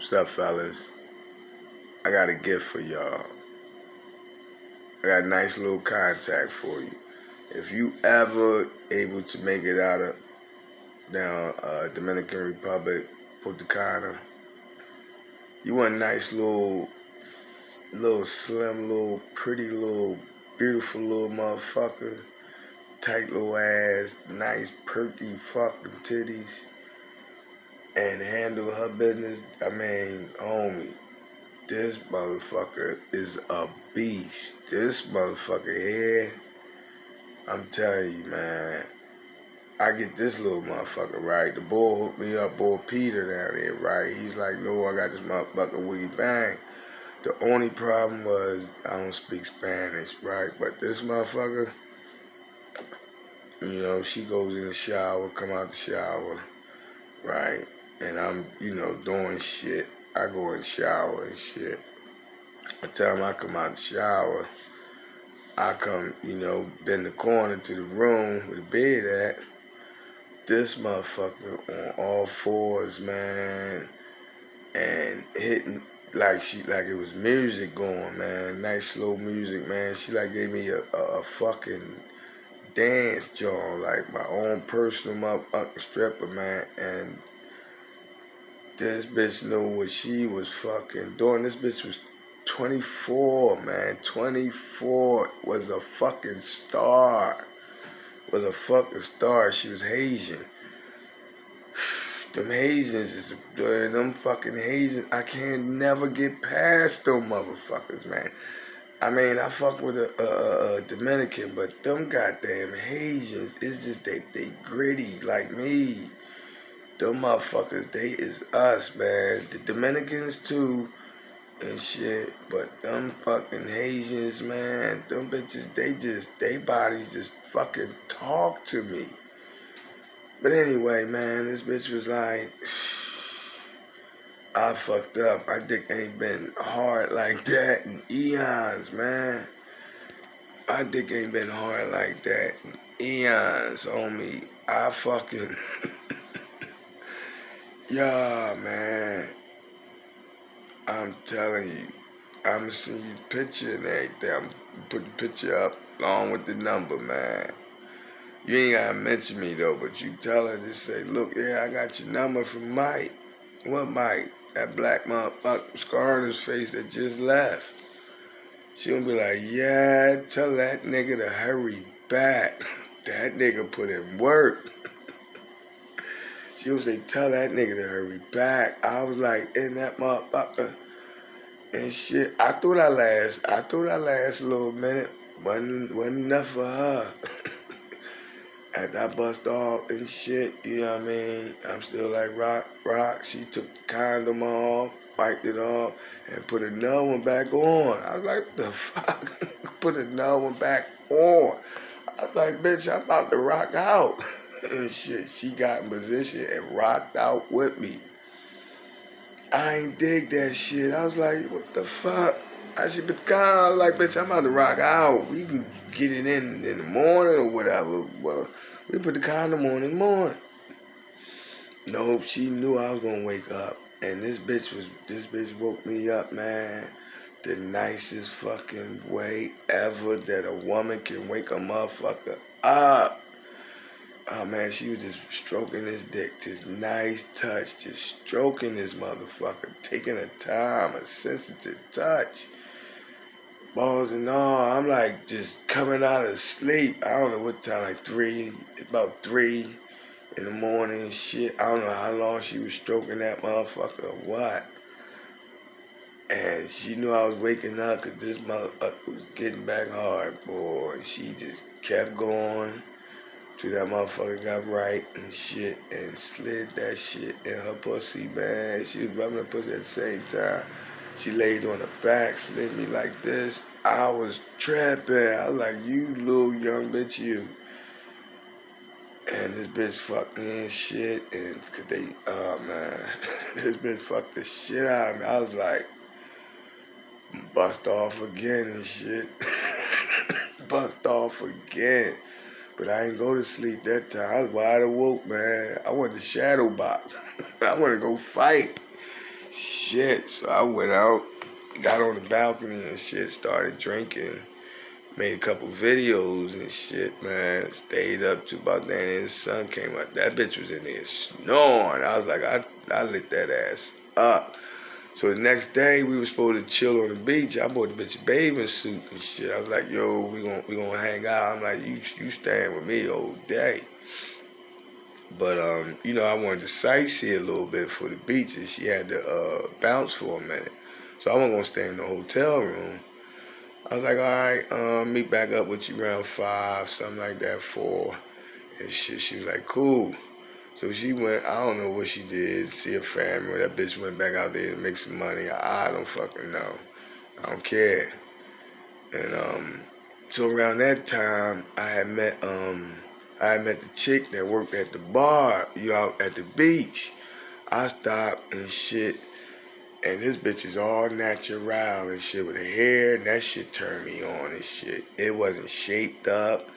What's up, fellas? I got a gift for y'all. I got a nice little contact for you. If you ever able to make it out of down Dominican Republic, Punta Cana, you want a nice little slim, little pretty, little beautiful little motherfucker, tight little ass, nice perky fucking titties, and handle her business. I mean, homie. This motherfucker is a beast. This motherfucker here, I'm telling you, man. I get this little motherfucker, right? The boy hooked me up, boy Peter down there, right? He's like, no, I got this motherfucker, wiggy bang. The only problem was I don't speak Spanish, right? But this motherfucker, you know, she goes in the shower, come out the shower, right? And I'm, doing shit. I go in the shower and shit. By the time I come out the shower, I come, bend the corner to the room where the bed at. This motherfucker on all fours, man, and hitting like it was music going, man. Nice slow music, man. She like gave me a fucking dance joint, like my own personal motherfucking stripper, man. And this bitch knew what she was fucking doing. This bitch was 24, man. 24, was a fucking star. Was a fucking star. She was Haitian. Them Haitians them fucking Haitians. I can't never get past them motherfuckers, man. I mean, I fuck with a Dominican, but them goddamn Haitians, it's just they gritty like me. Them motherfuckers, they is us, man. The Dominicans too and shit, but them fucking Haitians, man, them bitches, they bodies just fucking talk to me. But anyway, man, this bitch was like, I fucked up. My dick ain't been hard like that in eons, man. My dick ain't been hard like that in eons, homie. I fucking, yeah, man. I'm telling you, I'm gonna send you a picture and everything. I'm gonna put the picture up along with the number, man. You ain't gotta mention me though, but you tell her, just say, look, yeah, I got your number from Mike. What Mike? That black motherfucker scar on his face that just left. She gonna be like, yeah, tell that nigga to hurry back. That nigga put in work. She would say, tell that nigga to hurry back. I was like, in that motherfucker and shit. I thought that last little minute wasn't enough for her. After I bust off and shit, you know what I mean? I'm still like rock. She took the condom off, wiped it off, and put another one back on. I was like, what the fuck? Put another one back on. I was like, bitch, I'm about to rock out. And shit, she got in position and rocked out with me. I ain't dig that shit. I was like, what the fuck? I should be kind of like, bitch, I'm about to rock out. We can get it in the morning or whatever. Well, we put the condom on in the morning. Nope, she knew I was gonna wake up. And this bitch woke me up, man. The nicest fucking way ever that a woman can wake a motherfucker up. Oh man, she was just stroking his dick, just nice touch, just stroking this motherfucker, taking her time, a sensitive touch. Balls and all, I'm like just coming out of sleep. I don't know what time, like about 3 in the morning and shit. I don't know how long she was stroking that motherfucker or what. And she knew I was waking up because this motherfucker was getting back hard, boy. She just kept going till that motherfucker got right and shit and slid that shit in her pussy, man. She was rubbing her pussy at the same time. She laid on her back, slid me like this. I was tripping. I was like, you little young bitch, you. And this bitch fucked me and shit. And oh man, this bitch fucked the shit out of me. I was like, bust off again and shit. Bust off again. But I ain't go to sleep that time. I was wide awoke, man. I went to shadow box. I want to go fight. Shit, so I went out, got on the balcony and shit, started drinking. Made a couple videos and shit, man. Stayed up to about then and the sun came up. That bitch was in there snoring. I was like, I lit that ass up. So the next day we were supposed to chill on the beach. I bought the bitch a bathing suit and shit. I was like, yo, we gonna hang out. I'm like, you staying with me all day. But you know, I wanted to sightsee a little bit for the beaches. She had to bounce for a minute. So I wasn't gonna stay in the hotel room. I was like, all right, meet back up with you around 5, something like that, 4, and shit. She was like, cool. So she went, I don't know what she did, see her family. That bitch went back out there to make some money. I don't fucking know. I don't care. And so around that time, I had met the chick that worked at the bar, you know, at the beach. I stopped and shit. And this bitch is all natural and shit with her hair, and that shit turned me on and shit. It wasn't shaped up.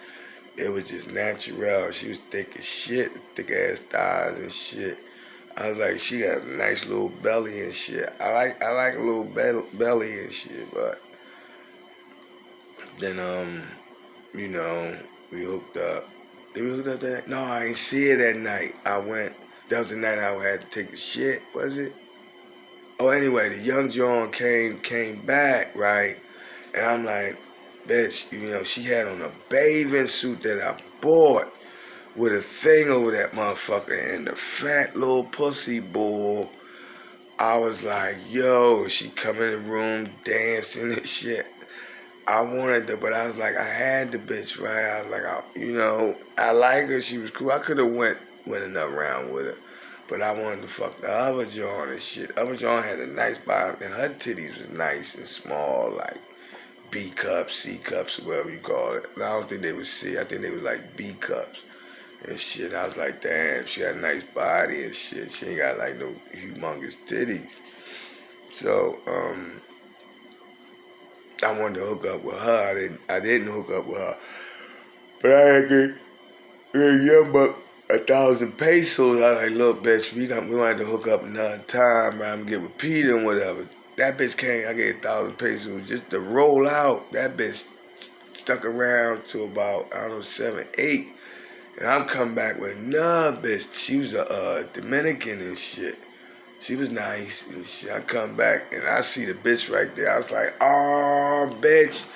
It was just natural. She was thick as shit, thick ass thighs and shit. I was like, she got a nice little belly and shit. I like a little belly and shit, but then you know, we hooked up. Did we hook up that night? No, I ain't see her that night. That was the night I had to take a shit, was it? Oh, anyway, the young John came back, right? And I'm like, bitch, you know, she had on a bathing suit that I bought with a thing over that motherfucker and the fat little pussy bull. I was like, yo, she come in the room dancing and shit. I wanted to, but I was like, I had the bitch, right? I was like, you know, I like her. She was cool. I could have went another round with her. But I wanted to fuck the other John and shit. Other John had a nice body, and her titties was nice and small, like B cups, C cups, whatever you call it. And I don't think they was C. I think they was like B cups and shit. I was like, damn, she got a nice body and shit. She ain't got like no humongous titties. So I wanted to hook up with her. I didn't hook up with her, but I had to get young buck 1,000 pesos. I was like, look, bitch, we wanted to hook up another time. I'm gonna get with Peter and whatever. That bitch came. I gave 1,000 pesos just to roll out. That bitch stuck around to about, I don't know, 7, 8, and I'm coming back with another bitch. She was a Dominican and shit. She was nice and shit. I come back and I see the bitch right there. I was like, oh, bitch.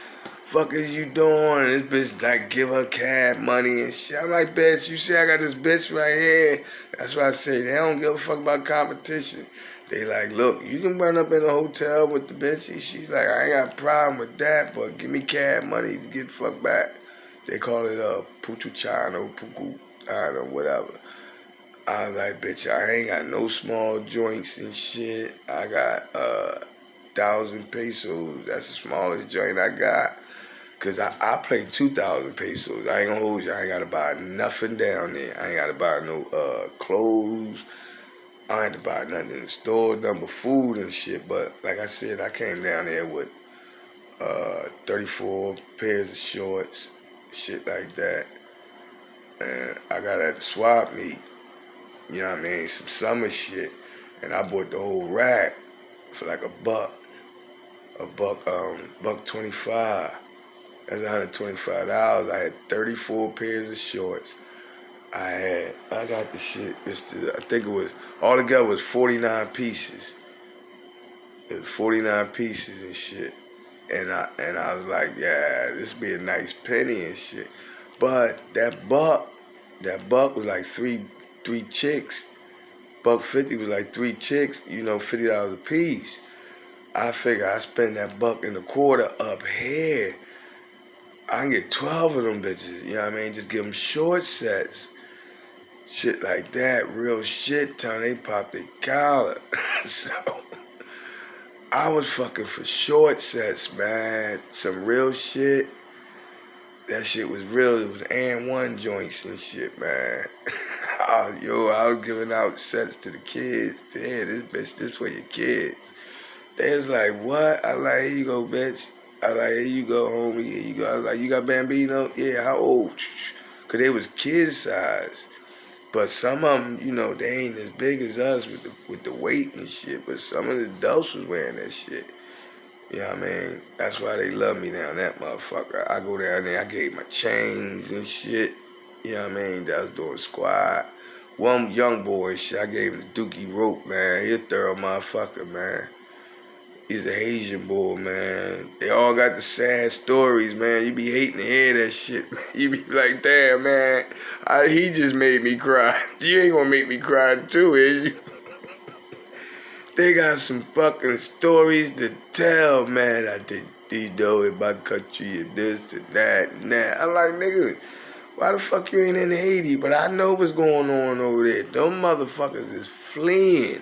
Fuck is you doing? This bitch like give her cab money and shit. I'm like, bitch, you see I got this bitch right here. That's why I say they don't give a fuck about competition. They like, look, you can run up in a hotel with the bitch. She's like, I ain't got a problem with that, but give me cab money to get fucked back. They call it putuchano, pucuano, whatever. I was like, bitch, I ain't got no small joints and shit. I got 1,000 pesos. That's the smallest joint I got. Cause I paid 2,000 pesos. I ain't gonna hold you. I ain't gotta buy nothing down there. I ain't gotta buy no clothes. I ain't had to buy nothing in the store, nothing but food and shit. But like I said, I came down there with 34 pairs of shorts, shit like that. And I got at the swap meet, you know what I mean, some summer shit. And I bought the whole rack for like buck 25. That's $125. I had 34 pairs of shorts. I got the shit. I think it was altogether was 49 pieces. It was 49 pieces and shit. And I was like, yeah, this be a nice penny and shit. But that buck was like three chicks. $1.50 was like 3 chicks, you know, $50 a piece. I figure I spend that $1.25 up here. I can get 12 of them bitches, you know what I mean? Just give them short sets. Shit like that, real shit, time they pop their collar. So, I was fucking for short sets, man. Some real shit. That shit was real. It was and 1 joints and shit, man. I was giving out sets to the kids. Yeah, this for your kids. They was like, what? I was like, here you go, bitch. I was like, here you go, homie. Here you go. I was like, you got Bambino? Yeah, how old? Because they was kid size. But some of them, you know, they ain't as big as us with the weight and shit. But some of the adults was wearing that shit. You know what I mean? That's why they love me down that motherfucker. I go down there, I gave my chains and shit. You know what I mean? That was doing squad. One young boy, shit, I gave him the dookie rope, man. He a thorough motherfucker, man. He's a Haitian boy, man. They all got the sad stories, man. You be hating to hear that shit, man. You be like, damn, man, he just made me cry. You ain't gonna make me cry too, is you? They got some fucking stories to tell, man. I did, you know, in my country and this and that and that. I'm like, nigga, why the fuck you ain't in Haiti? But I know what's going on over there. Them motherfuckers is fleeing.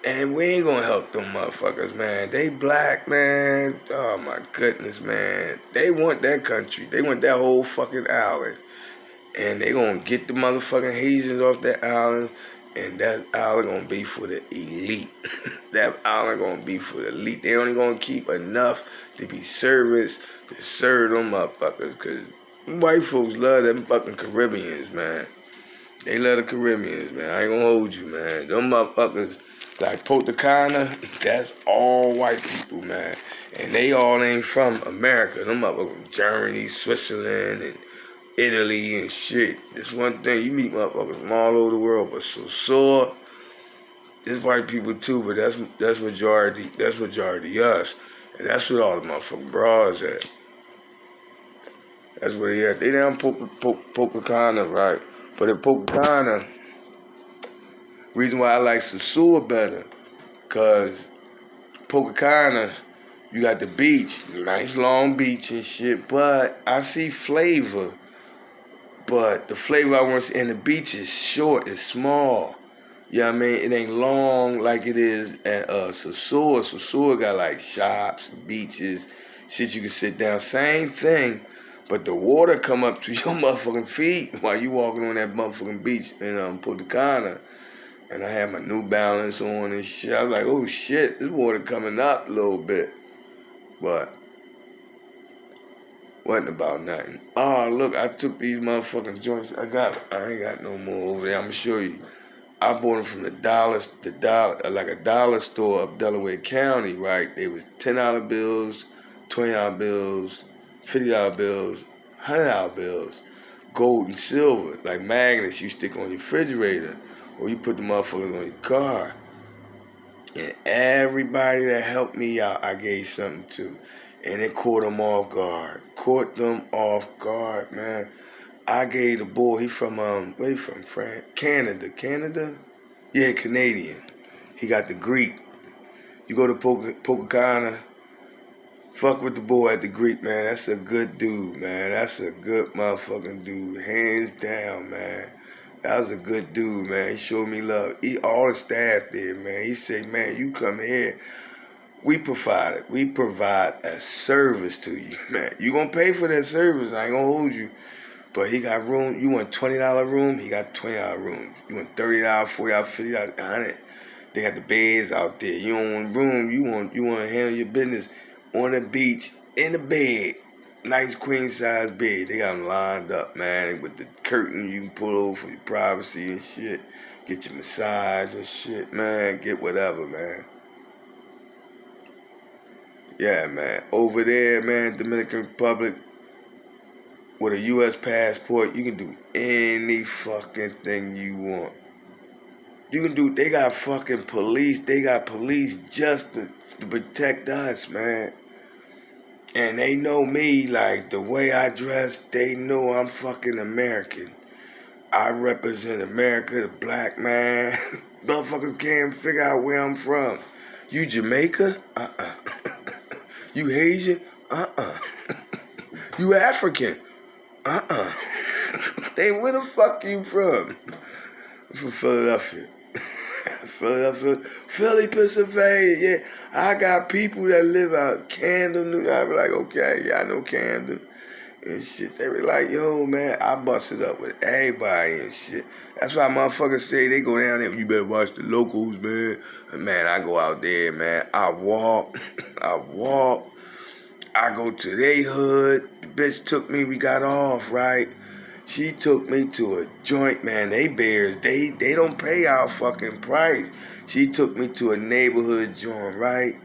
And we ain't gonna help them motherfuckers, man. They black, man. Oh my goodness, man. They want that country. They want that whole fucking island. And they gonna get the motherfucking Haitians off that island. And that island gonna be for the elite. That island gonna be for the elite. They only gonna keep enough to be serviced to serve them motherfuckers. Cause white folks love them fucking Caribbeans, man. They love the Caribbeans, man. I ain't gonna hold you, man. Them motherfuckers like Punta Cana, that's all white people, man. And they all ain't from America. Them motherfuckers from Germany, Switzerland, and Italy and shit. This one thing, you meet motherfuckers from all over the world, but so sore. There's white people too, but that's majority us. And that's what all the motherfucking bras at. That's where they at. They down Punta Cana, right? But in Punta Cana, reason why I like Sosua better, cause Punta Cana, you got the beach, nice long beach and shit, but I see flavor. But the flavor I want to see, and the beach is short, it's small. You know what I mean? It ain't long like it is at Sosua. Sosua got like shops, beaches, shit you can sit down. Same thing, but the water come up to your motherfucking feet while you walking on that motherfucking beach in Punta Cana. And I had my New Balance on and shit. I was like, oh shit, this water coming up a little bit. But wasn't about nothing. Oh, look, I took these motherfucking joints. I ain't got no more over there. I'm gonna show you. I bought them from like a dollar store up Delaware County, right? They was $10 bills, $20 bills, $50 bills, $100 bills, gold and silver, like magnets you stick on your refrigerator, or you put the motherfuckers on your car. And everybody that helped me out, I gave something to. And it caught them off guard. Caught them off guard, man. I gave the boy, he from, where he from, France? Canada? Yeah, Canadian. He got the Greek. You go to Punta Cana, fuck with the boy at the Greek, man. That's a good dude, man. That's a good motherfucking dude. Hands down, man. That was a good dude, man. He showed me love. All the staff there, man. He said, man, you come here. We provide a service to you, man. You gonna pay for that service. I ain't gonna hold you. But he got room. You want $20 room? He got $20 room. You want $30, $40, $50, $100. They got the beds out there. You don't want room. You want to handle your business on the beach in the bed. Nice queen size bed. They got them lined up, man, with the curtain you can pull over for your privacy and shit. Get your massage and shit, man. Get whatever, man. Yeah, man. Over there, man, Dominican Republic, with a U.S. passport, you can do any fucking thing you want. You can do, they got fucking police. They got police just to protect us, man. And they know me, like, the way I dress, they know I'm fucking American. I represent America, the black man. Motherfuckers can't figure out where I'm from. You Jamaica? You Haitian? You African? They, where the fuck you from? I'm from Philadelphia. Philly, Pennsylvania. Yeah, I got people that live out Camden. I be like, okay, yeah, I know Camden and shit. They be like, yo, man, I busted up with everybody and shit. That's why motherfuckers say they go down there. You better watch the locals, man. And man, I go out there, man. I walk. I go to their hood. The bitch took me. We got off, right? She took me to a joint, man. They bears, they don't pay our fucking price. She took me to a neighborhood joint, right?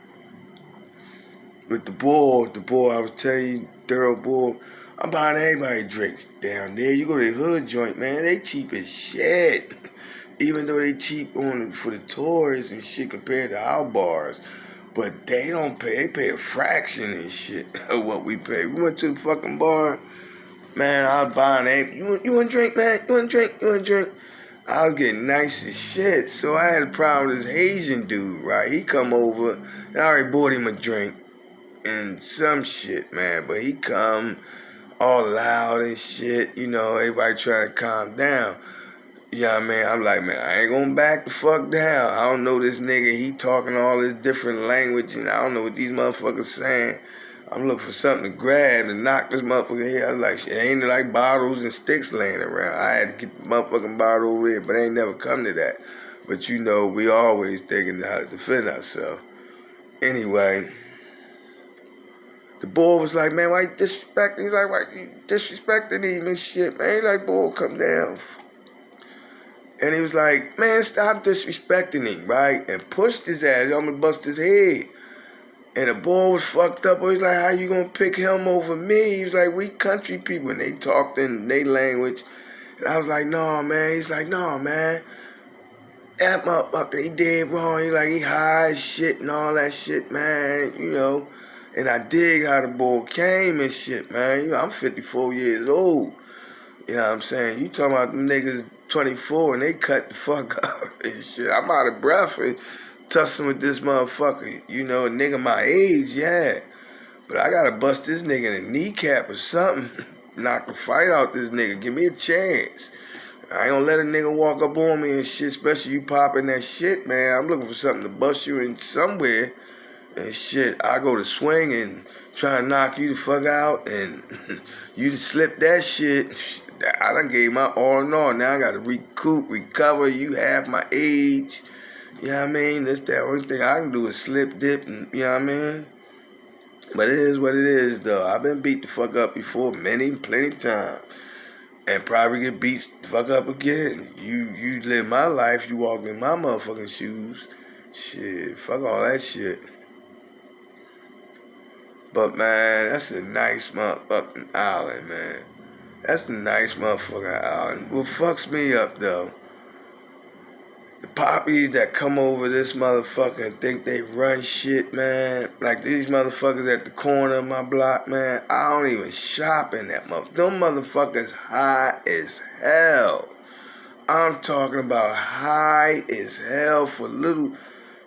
With the bull I was telling you, thorough bull. I'm buying everybody drinks down there. You go to the hood joint, man, they cheap as shit. Even though they cheap on for the tours and shit compared to our bars. But they don't pay, they pay a fraction and shit of what we pay. We went to the fucking bar, man, I was buying everything. You want to drink, man? You want to drink? You want to drink? I was getting nice as shit. So I had a problem with this Asian dude, right? He come over, and I already bought him a drink and some shit, man. But he come all loud and shit. You know, everybody trying to calm down. Yeah, man, I'm like, man, I ain't gonna back the fuck down. I don't know this nigga. He talking all this different language, and I don't know what these motherfuckers saying. I'm looking for something to grab and knock this motherfucker here. I was like, shit, ain't like bottles and sticks laying around. I had to get the motherfucking bottle over here, but I ain't never come to that. But you know, we always thinking how to defend ourselves. Anyway, the boy was like, man, why you disrespecting? He's like, why you disrespecting him and shit, man? He's like, boy, come down. And he was like, man, stop disrespecting him, right? And pushed his ass. I'm gonna bust his head. And the boy was fucked up. He was like, how you gonna pick him over me? He was like, we country people. And they talked in their language. And I was like, no, man. He's like, no, man. That motherfucker, he did wrong. He like, he high as shit and all that shit, man. You know. And I dig how the boy came and shit, man. You know, I'm 54 years old. You know what I'm saying? You talking about them niggas 24 and they cut the fuck up and shit. I'm out of breath and tussling with this motherfucker. You know, a nigga my age, yeah. But I gotta bust this nigga in the kneecap or something. Knock the fight out this nigga. Give me a chance. I ain't gonna let a nigga walk up on me and shit, especially you popping that shit, man. I'm looking for something to bust you in somewhere. And shit, I go to swing and try to knock you the fuck out and you just slip that shit. I done gave my all in all. Now I gotta recoup, recover. You have my age. You know what I mean? That's the only thing I can do is slip, dip, and you know what I mean? But it is what it is, though. I've been beat the fuck up before plenty times. And probably get beat the fuck up again. You live my life, you walk in my motherfucking shoes. Shit, fuck all that shit. But man, that's a nice motherfucking island, man. That's a nice motherfucking island. What fucks me up, though, the poppies that come over this motherfucker and think they run shit, man. Like these motherfuckers at the corner of my block, man. I don't even shop in that motherfucker. Them motherfuckers high as hell. I'm talking about high as hell for little.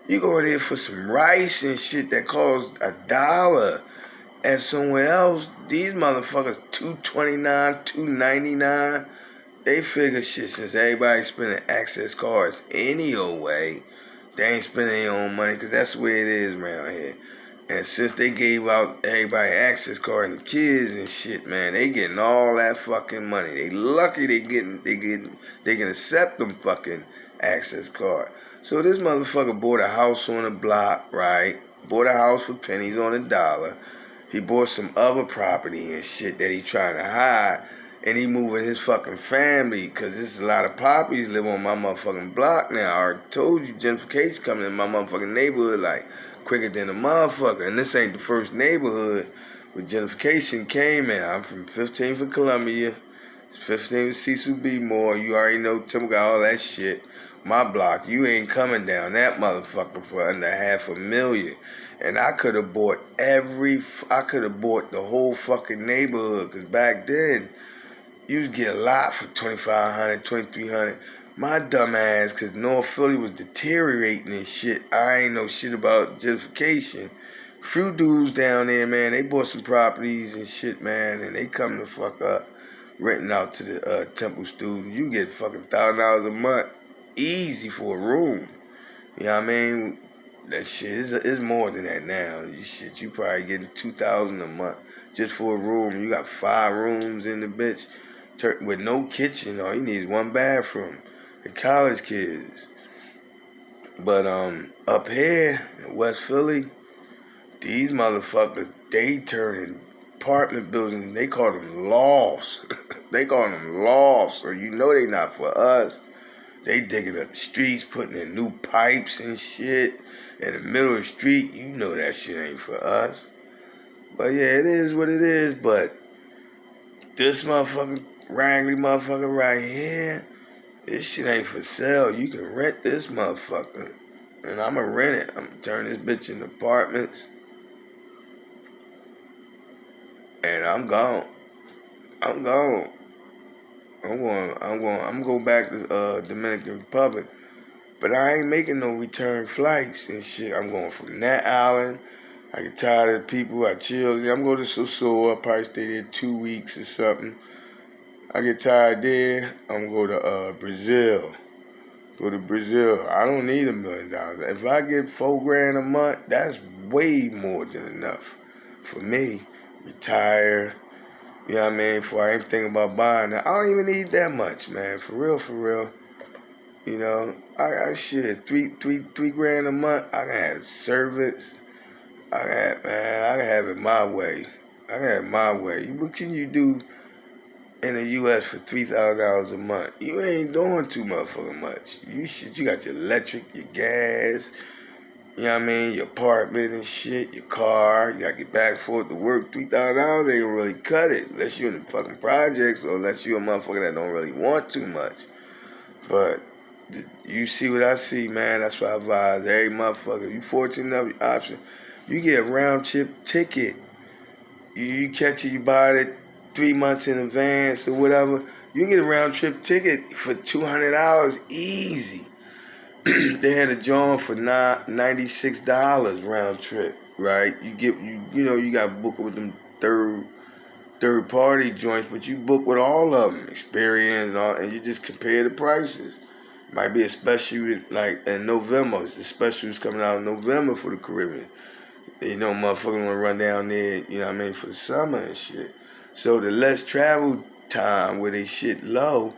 You go there for some rice and shit that costs $1. And somewhere else, these motherfuckers $2.29, $2.99. They figure shit since everybody's spending access cards any old way, they ain't spending their own money because that's the way it is around here. And since they gave out everybody access card and the kids and shit, man, they getting all that fucking money. They lucky they can accept them fucking access card. So this motherfucker bought a house on the block, right? Bought a house for pennies on $1. He bought some other property and shit that he trying to hide. And he moving his fucking family, because there's a lot of poppies live on my motherfucking block now. I already told you, gentrification coming in my motherfucking neighborhood like quicker than a motherfucker. And this ain't the first neighborhood where gentrification came in. I'm from 15th of Columbia, 15th Cecil B. Moore. You already know Tim got all that shit. My block, you ain't coming down that motherfucker for under $500,000. And I could have bought the whole fucking neighborhood, because back then, you get a lot for $2,500, $2,300. My dumb ass, because North Philly was deteriorating and shit. I ain't know shit about gentrification. Few dudes down there, man, they bought some properties and shit, man, and they come the fuck up, renting out to the Temple students. You get fucking $1,000 a month, easy for a room. You know what I mean? That shit is more than that now. You probably getting $2,000 a month just for a room. You got 5 rooms in the bitch. With no kitchen, all you need is 1 bathroom. The college kids. But up here in West Philly, these motherfuckers, they turning apartment buildings, they call them lofts. They call them lofts, so you know they not for us. They digging up the streets, putting in new pipes and shit in the middle of the street. You know that shit ain't for us. But yeah, it is what it is. But this motherfucker, Wrangley motherfucker right here, this shit ain't for sale. You can rent this motherfucker. And I'ma rent it. I'ma turn this bitch into apartments. And I'm gone. I'm gone. I'm going back to Dominican Republic. But I ain't making no return flights and shit. I'm going from that island. I get tired of the people. I chill. I'm going to Sosoa. I'll probably stay there 2 weeks or something. I get tired there. I'm going to go to Brazil. Go to Brazil. I don't need $1 million. If I get $4,000 a month, that's way more than enough for me. Retire. You know what I mean? Before I ain't thinking about buying that. I don't even need that much, man. For real, for real. You know, I shit, three grand a month. I can have service. I can have it my way. I can have it my way. What can you do in the U.S. for $3,000 a month? You ain't doing too motherfucking much. You got your electric, your gas, you know what I mean, your apartment and shit, your car. You got to get back and forth to work. $3,000 ain't gonna really cut it unless you're in the fucking projects or unless you're a motherfucker that don't really want too much. But you see what I see, man. That's why I advise every motherfucker. You fortunate enough, your option. You get a round trip ticket. You catch it, you buy it 3 months in advance or whatever. You can get a round trip ticket for $200 easy. They had a joint for $96 round trip, right? You got to book with them third party joints, but you book with all of them, Experience and all, and you just compare the prices. Might be a special like in November. The special is coming out in November for the Caribbean. You know, motherfuckers want to run down there, you know what I mean, for the summer and shit. So the less travel time where they shit low,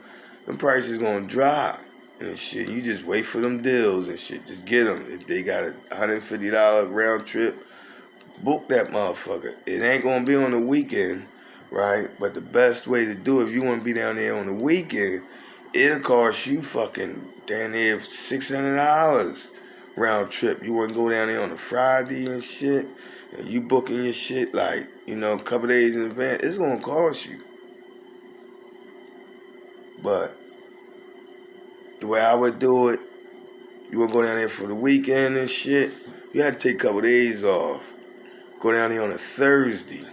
the prices gonna drop and shit. You just wait for them deals and shit. Just get them. If they got a $150 round trip, book that motherfucker. It ain't gonna be on the weekend, right? But the best way to do it, if you want to be down there on the weekend, it'll cost you fucking down there $600 round trip. You want to go down there on a Friday and shit, and you booking your shit like, a couple days in advance, it's gonna cost you. But the way I would do it, you want to go down there for the weekend and shit, you have to take a couple days off. Go down there on a Thursday.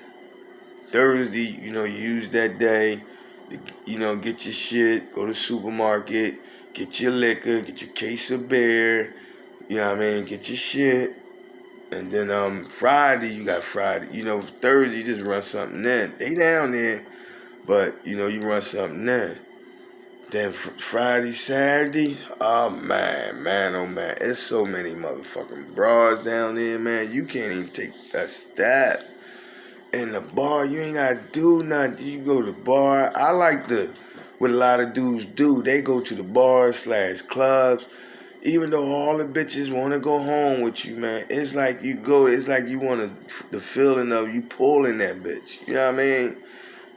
You use that day to, get your shit, go to the supermarket, get your liquor, get your case of beer, you know what I mean, get your shit. And then Friday, you got Friday. Thursday, you just run something in. They down there, but, you run something in. Then Friday, Saturday, oh man, it's so many motherfucking bras down there, man. You can't even take that step. In the bar, you ain't gotta do nothing. You go to the bar. I like what a lot of dudes do. They go to the bars/clubs. Even though all the bitches want to go home with you, man, it's like you want the feeling of you pulling that bitch. You know what I mean?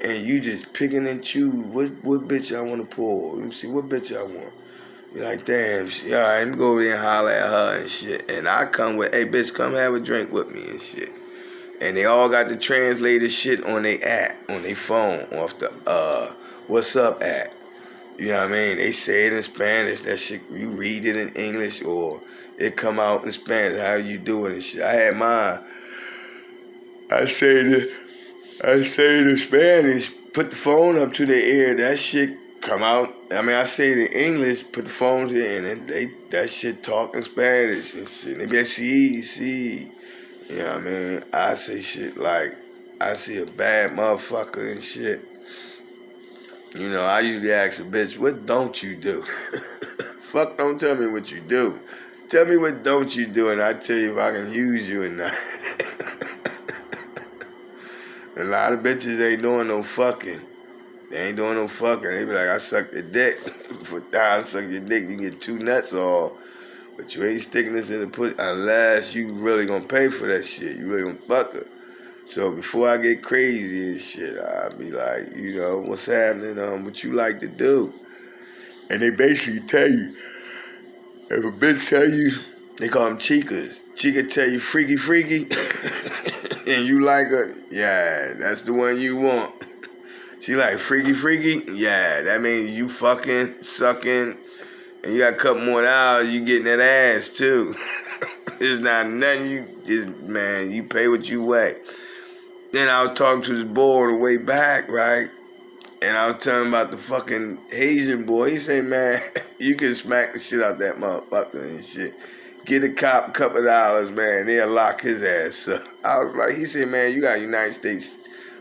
And you just picking and choose what bitch I want to pull. Let me see, what bitch I want. You're like, damn, all right, let me go over there and holler at her and shit. And I come with, hey, bitch, come have a drink with me and shit. And they all got the translated shit on their app, on their phone, off the What's Up app. You know what I mean? They say it in Spanish. That shit, you read it in English or it come out in Spanish. How you doing and shit. I had mine. I say it in Spanish. Put the phone up to their ear. That shit come out. I mean, I say it in English. Put the phone in, and that shit talk in Spanish and shit. They be like, see. You know what I mean? I say shit like, I see a bad motherfucker and shit. I usually ask a bitch, what don't you do? Fuck, don't tell me what you do. Tell me what don't you do, and I tell you if I can use you or not. A lot of bitches ain't doing no fucking. They ain't doing no fucking. They be like, I suck your dick. For I suck your dick, you get 2 nuts off. But you ain't sticking this in the pussy unless you really gonna pay for that shit. You really gonna fuck her. So before I get crazy and shit, I'll be like, what's happening? What you like to do? And they basically tell you, if a bitch tell you, they call them chicas. Chica tell you freaky, freaky, and you like her, yeah, that's the one you want. She like freaky, freaky, yeah, that means you fucking, sucking, and you got a couple more hours, you getting that ass too. It's not nothing, you pay what you weigh. Then I was talking to this boy on the way back, right? And I was telling him about the fucking Haitian boy. He said, man, you can smack the shit out that motherfucker and shit. Get a cop a couple of dollars, man. They'll lock his ass up. I was like, he said, man, you got a United States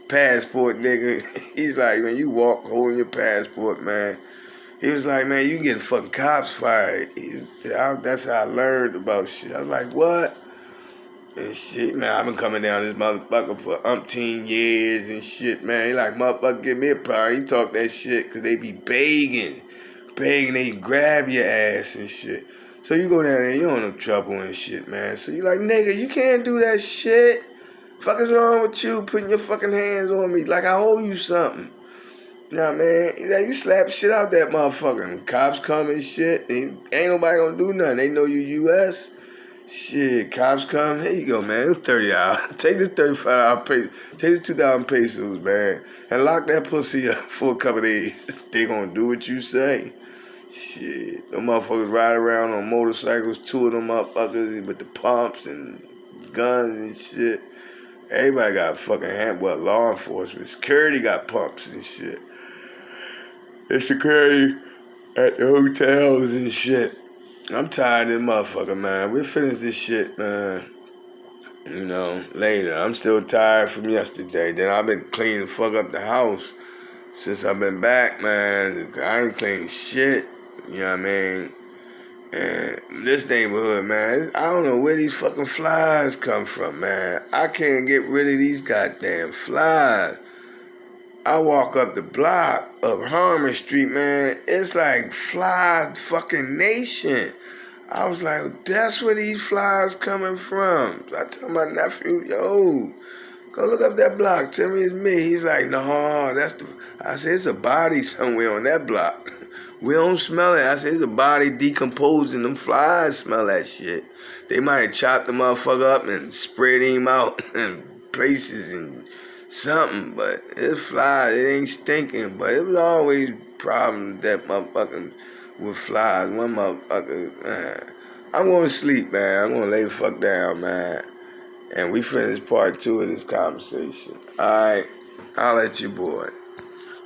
passport, nigga. He's like, man, you walk holding your passport, man. He was like, man, you can get fucking cops fired. That's how I learned about shit. I was like, what? And shit, man, I've been coming down this motherfucker for umpteen years and shit, man. He like, motherfucker, give me a power. He talk that shit because they be begging, they grab your ass and shit. So you go down there, you don't no trouble and shit, man. So you like, nigga, you can't do that shit. Fuck is wrong with you putting your fucking hands on me like I owe you something? Nah, man, you slap shit out that motherfucker. And cops come and shit. And ain't nobody gonna do nothing. They know you U.S. Shit, cops come. Here you go, man. It's $30. Take this $35 pesos. Take this 2,000 pesos, man, and lock that pussy up for a couple days. They gonna do what you say. Shit, them motherfuckers ride around on motorcycles. Two of them motherfuckers with the pumps and guns and shit. Everybody got fucking law enforcement. Security got pumps and shit. The security at the hotels and shit. I'm tired of this motherfucker, man. We'll finish this shit, man. Later. I'm still tired from yesterday. Then I've been cleaning the fuck up the house since I've been back, man. I ain't cleaned shit. You know what I mean? And this neighborhood, man, I don't know where these fucking flies come from, man. I can't get rid of these goddamn flies. I walk up the block of Harmon Street, man. It's like fly fucking nation. I was like, that's where these flies coming from. I tell my nephew, yo, go look up that block. Tell me it's me. He's like, no, I said, it's a body somewhere on that block. We don't smell it. I said, it's a body decomposing. Them flies smell that shit. They might have chopped the motherfucker up and spread him out in places and something, but it's flies. It ain't stinking, but it was always problems with that motherfucking with flies. One motherfucker, man. I'm going to sleep, man. I'm going to lay the fuck down, man. And we finish part 2 of this conversation. All right, I'll let you, boy.